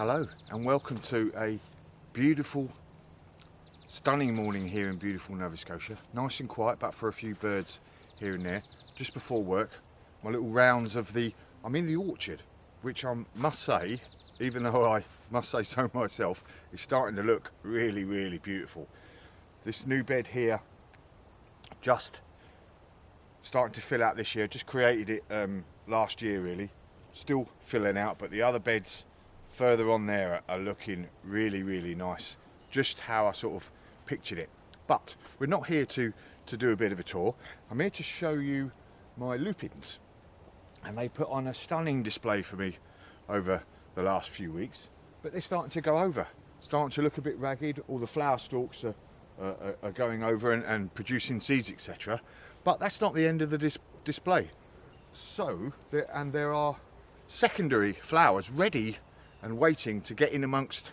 Hello and welcome to a beautiful, stunning morning here in beautiful Nova Scotia. Nice and quiet, but for a few birds here and there. Just before work, my little rounds of I'm in the orchard, which I must say, even though I must say so myself, is starting to look really, really beautiful. This new bed here, just starting to fill out this year, just created it last year really. Still filling out, but the other beds further on there are looking really, really nice, just how I sort of pictured it. But we're not here to do a bit of a tour. I'm here to show you my lupins, and they put on a stunning display for me over the last few weeks, but they're starting to go over, starting to look a bit ragged. All the flower stalks are going over and producing seeds, etc. But that's not the end of the display. So there are secondary flowers ready and waiting to get in amongst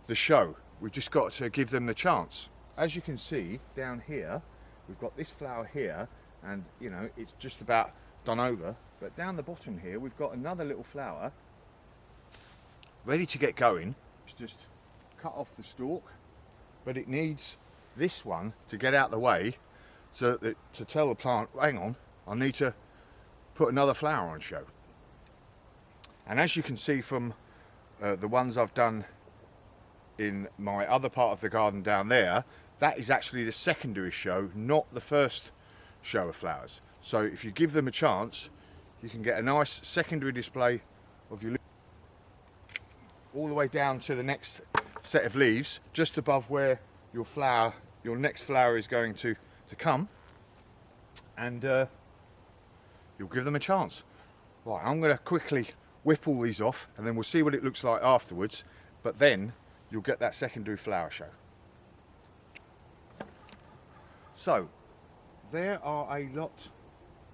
the show. We've just got to give them the chance. As you can see down here, we've got this flower here, and you know, it's just about done over. But down the bottom here, we've got another little flower ready to get going. It's just cut off the stalk, but it needs this one to get out the way, so that to tell the plant, hang on, I need to put another flower on show. And as you can see from the ones I've done in my other part of the garden down there, that is actually the secondary show, not the first show of flowers. So if you give them a chance, you can get a nice secondary display of your all the way down to the next set of leaves, just above where your next flower is going to come, and you'll give them a chance. Right, I'm going to quickly whip all these off and then we'll see what it looks like afterwards, but then you'll get that secondary flower show. So there are a lot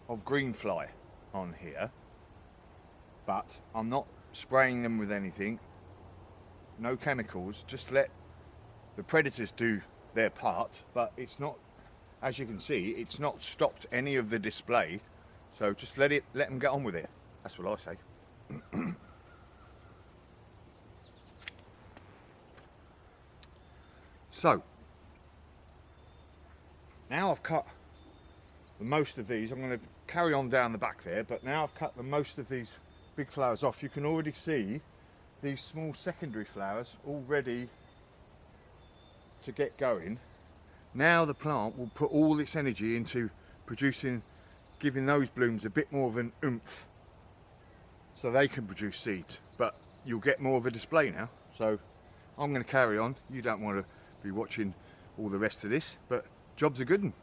of green fly on here, but I'm not spraying them with anything, no chemicals, just let the predators do their part. But it's not, as you can see, it's not stopped any of the display, so just let them get on with it. That's what I say. So now I've cut the most of these. I'm going to carry on down the back there, but now I've cut the most of these big flowers off. You can already see these small secondary flowers all ready to get going. Now the plant will put all its energy into producing, giving those blooms a bit more of an oomph, so they can produce seeds. But you'll get more of a display now. So I'm going to carry on. You don't want to be watching all the rest of this, but job's a good one.